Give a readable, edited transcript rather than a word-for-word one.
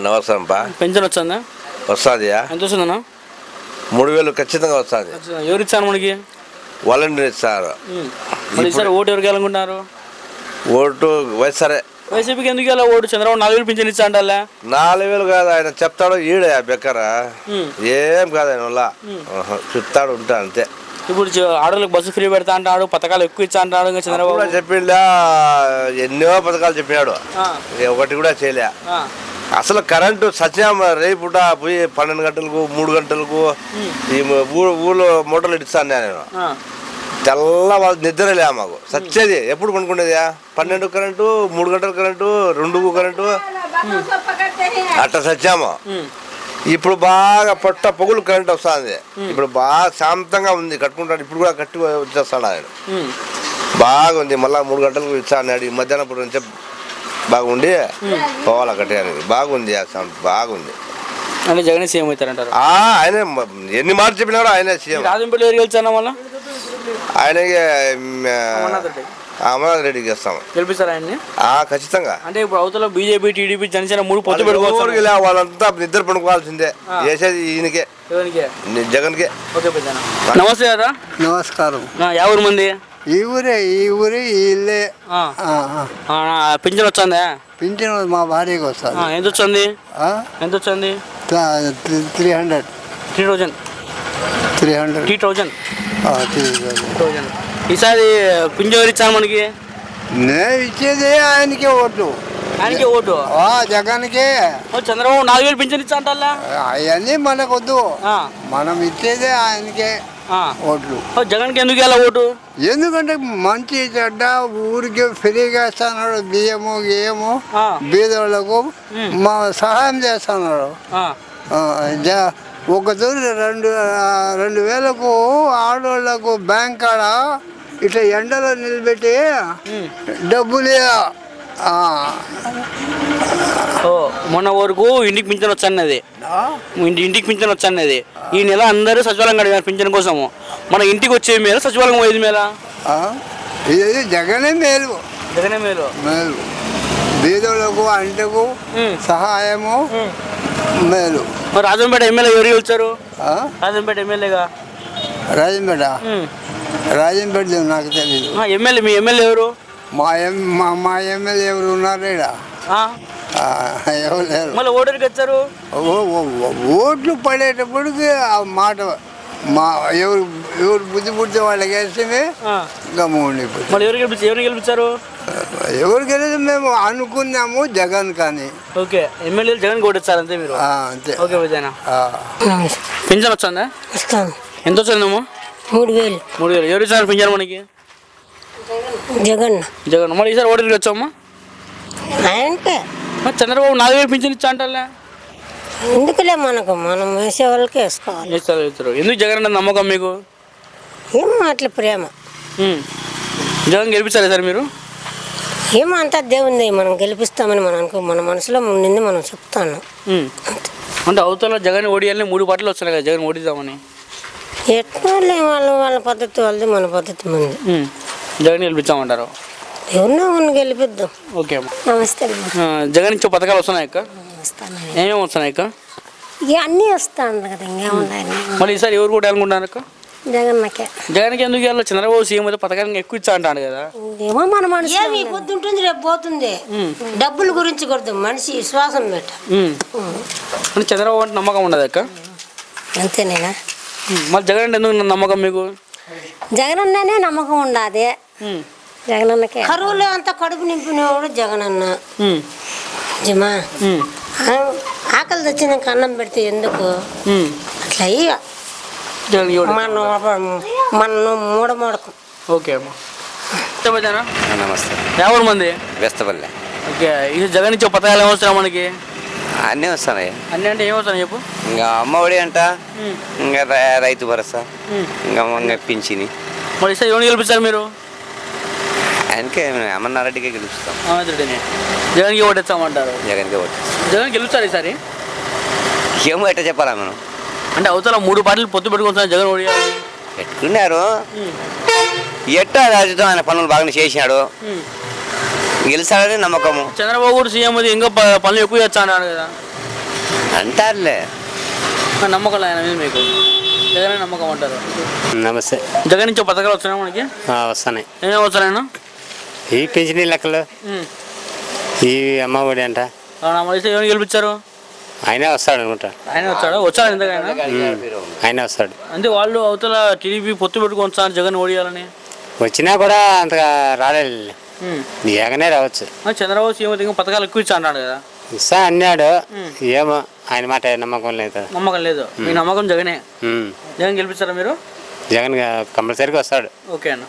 నమస్కారం పా. పెన్షన్ వచ్చిందా? వస్తుంది. ఎంత వస్తుందన్నా? 3000 ఖచ్చితంగా వస్తుంది. ఎవరు ఇచ్చారు మనకి? వాలంటీర్ ఇస్తారు. ఓటు ఎవరికి వెళ్ళనుకుంటున్నారు? ఓటు వైఎస్ఆర్. వైసీపీకి ఎందుకు వెళ్ళా ఓటు? చంద్రబాబు 4000 పింఛన్ ఇచ్చా అంటారా? 4000 కాదు, ఆయన చెప్తాడు ఈడ బెక్కరా ఏం కాదు, ఆయన వల్ల చెప్తాడు ఉంటా అంతే. ఇప్పుడు ఆడోళ్ళకి బస్సు ఫ్రీ పెడతా అంటాడు, పథకాలు ఎక్కువ ఇచ్చా అంటాడు. ఇంకా చంద్రబాబు చెప్పిండా, ఎన్నో పథకాలు చెప్పినాడు, ఒకటి కూడా చేయలే. అసలు కరెంటు సత్యం రేపు పోయి 12 గంటలకు 3 గంటలకు ఈ ఊళ్ళో మోటార్లు ఇస్తాను నేను. తెల్ల వాళ్ళు నిద్రలే మాకు సచ్చేది. ఎప్పుడు కొనుక్కునేది 12 కరెంటు, 3 గంటల కరెంటు, 2 కరెంటు, అట్లా సచ్చాము. ఇప్పుడు బాగా పొట్ట పొగులు కరెంట్ వస్తుంది. ఇప్పుడు బాగా శాంతంగా ఉంది, కట్టుకుంటాడు. ఇప్పుడు కూడా కట్టి వచ్చేస్తాడు ఆయన. బాగుంది. మళ్ళీ 3 గంటలకు ఇచ్చాడు. ఈ మధ్యాహ్నం పూట నుంచే బాగుండి పోవాలా కట్టేయానికి. బాగుంది, బాగుంది. అంటే జగన్ సీఎం అవుతారంటారు? ఆయన ఎన్ని మార్లు చెప్పినాడు ఆయనే సీఎం. రాజంపేట ఎవరు గెలిచారా? మళ్ళీ ఆయనకి అమర్నాథ్ రెడ్డికి ఇస్తాము. గెలిపిస్తారు ఆయన్ని ఖచ్చితంగా. అంటే ఇప్పుడు అవతల బీజేపీ, టీడీపీ, జనసేన 3 పొత్తు పెట్టుకోవాలి. వాళ్ళంతా నిద్ర పడుకోవాల్సిందే. చేసేది ఈయనకే, జగన్కే. నమస్తే కదా. నమస్కారం. ఎవరు మంది? ఈ ఊరే ఈ ఇల్లే. పింఛన్ వచ్చిందా? పింఛన్ మా భార్యకి వస్తుంది. ఎంత వచ్చింది? ఎంత వచ్చింది? 300. ఈసారి పింఛన్ ఎవరు ఇచ్చాను మనకి? నేను ఇచ్చేది ఆయనకే ఓటు. ఆయనకే ఓటు? జగన్కే. చంద్రబాబు 4000 పింఛన్ ఇచ్చా అంటారా? అవన్నీ మనకొద్దు, మనం ఇచ్చేదే ఆయనకే ఓట్లు. జగన్కి ఎందుకు ఎలా ఓటు? ఎందుకంటే మంచి చెడ్డ ఊరికి ఫ్రీగా ఇస్తున్నాడు. బియ్యము గేయము బీదోళ్ళకు మా సహాయం చేస్తున్నాడు. ఒక తూరి 2000కు ఆడోళ్లకు బ్యాంక్ కాడ ఇట్లా ఎండలో నిలబెట్టి డబ్బులే. మొన్న వరకు ఇంటికి పింఛన్ వచ్చన్నది, ఇంటికి పింఛన్ వచ్చన్నది. ఈ నెల అందరూ సచివాలయం అడిగారు పింఛన్ కోసము. మన ఇంటికి వచ్చే మేల, సచివాలయం పోయేది మేల? ఇది జగనే మేలు. జగనే మేలు. మేలు బీదోళ్ళకు అంటకు సహాయము మేలు. మరి రాజంపేట ఎమ్మెల్యే ఎవరు గెలిచారు? రాజంపేట ఎమ్మెల్యేగా రాజంపేట నాకు తెలియదు. ఎమ్మెల్యే, మీ ఎమ్మెల్యే ఎవరు? మా ఎమ్మెల్యే ఎవరు ఉన్నారు? ఎవరు లేరు. మళ్ళీ ఓటర్కి వచ్చారు. ఓట్లు పడేటప్పటికి ఆ మాట ఎవరు బుద్ధి పుడితే వాళ్ళకి వేస్తే గమ్ముండి. మళ్ళీ ఎవరిని గెలిపించారు? ఎవరు గెలిచి మేము అనుకున్నాము జగన్ కానీ. ఓకే, ఎమ్మెల్యేలు జగన్ ఓటేస్తారు అంతే మీరు? అంతే. ఓకే విజయనా. పింఛన్ వచ్చిందా? ఎంత వచ్చిందమ్మా? 3000. 3000. ఎవరు ఇచ్చారు పింఛన్ మనకి? జగన్. జగన్. మళ్ళీ ఈసారి ఓటర్కి వచ్చామ్మా? చంద్రబాబు 4000 పింఛన్ ఇచ్చా అంటారా? ఎందుకులే, మనం వేసే వాళ్ళకి వేసుకోవాలి. ఎందుకు జగన్ అంటే నమ్మకం మీకు? ఏమో అట్లా ప్రేమ. జగన్ గెలిపించారా సార్ మీరు? ఏమో అంతా దేవుంది, మనం గెలిపిస్తామని మన మనసులో నింది మనం చెప్తాను. అంటే అవతల జగన్ ఓడియాలని 3 పార్టీలు వస్తున్నాయి కదా, జగన్ ఓడిద్దామని. ఎట్లా వాళ్ళ పద్ధతి వాళ్ళది, మన పద్ధతి మంది. జగన్ గెలిపించామంటారు? ఎవరినో కొన్ని గెలిపిద్దాం. ఓకే. నమస్తే. జగన్ ఇచ్చే పథకాలు వస్తున్నాయి అక్క? ఏమేమి వస్తున్నాయి అక్క? అన్నీ వస్తాను కదా, ఇంకేమున్నాయి. మళ్ళీ ఈసారి ఎవరు కూడా అనుకుంటున్నారు అక్క? జగన్కే. జగన్కి ఎందుకు వెళ్ళాలి? చంద్రబాబు సీఎం అయితే పథకానికి ఎక్కువ ఇచ్చా అంటాడు కదా. ఏమో మన మనసు పొద్దుంటుంది, రేపు పోతుంది. డబ్బుల గురించి కొడుతు మనిషి విశ్వాసం పెట్ట. అంటే చంద్రబాబు అంటే నమ్మకం ఉండదు అక్క? అంతేనేనా? మళ్ళీ జగన్ అంటే ఎందుకు నమ్మకం మీకు? జగన్ అన్ననే నమ్మకం ఉండదు. జగన్ అన్నకే కరువులో అంతా కడుపు నింపినవాడు జగన్ అన్న. జమా ఆకలి తెచ్చినాక అన్నం పెడితే ఎందుకు అట్లా ఇక మన మూడమూడకం. ఓకే అమ్మా. నమస్తే. ఎవరు మంది? వెస్తపల్లి. ఓకే. ఇది జగన్ ఇచ్చే పథకాలు ఏమొస్తున్నాయి మనకి? అన్నీ వస్తున్నాయి. అన్నీ అంటే ఏమవుతాయి చెప్పు? ఇంకా అమ్మఒడి అంట, ఇంకా రైతు భరోసా, ఇంకా పింఛని. మరి ఈసారి ఎవరిని గెలిపిస్తారు మీరు? ఆయనకే అమర్నాథ్ రెడ్డికే గెలుస్తాం. రెడ్డిని. జగన్కి ఓటేస్తామంటారు? జగన్కే ఓటు. జగన్ గెలుస్తారు ఈసారి? ఏమో ఎట్లా చెప్పాలా మనం? అంటే అవతల 3 పార్టీలు పొత్తు పెట్టుకుంటున్నారు, జగన్ ఓడియాలి పెట్టుకున్నారు. ఎట్టా రాజుతో ఆయన పనులు బాగానే చేసినాడు. గెలిచాడని నమ్మకము. చంద్రబాబు కూడా సీఎం అది ఇంకా పనులు ఎక్కువ చేస్తా అన్నాడు కదా, అంటారులే. నమ్మకం ఆయన మీద మీకు? జగన్ నమ్మకం అంటారు. నమస్తే. జగన్ నుంచి పథకాలు వస్తున్నాయి మనకి? వస్తున్నాయి. ఏమేమి వస్తున్నాయన్నా? ఈ పెన్షన్ లెక్కలు, ఈ అమ్మ ఒడి అంట. ఎవరు గెలిపించారు? ఆయనే వస్తాడు అనుకుంటా. ఆయన వచ్చాడు? వచ్చాడు ఎందుకైనా? ఆయన వస్తాడు. అంటే వాళ్ళు అవతల టీడీపీ పొత్తు పెట్టుకొని వస్తారు జగన్ ఓడియాలని. వచ్చినా కూడా అంతగా రాలేదు, జగనే రావచ్చు. చంద్రబాబు సీఎం ఇంకా పథకాలు ఎక్కువ ఇచ్చా అన్నాడు కదా. ఇస్తా అన్నాడు, ఏమో ఆయన మాట నమ్మకం లేదు. నమ్మకం లేదు. మీ నమ్మకం జగనే. జగన్ గెలిపిస్తారా మీరు? జగన్ కంపల్సరీగా వస్తాడు. ఓకే అన్న.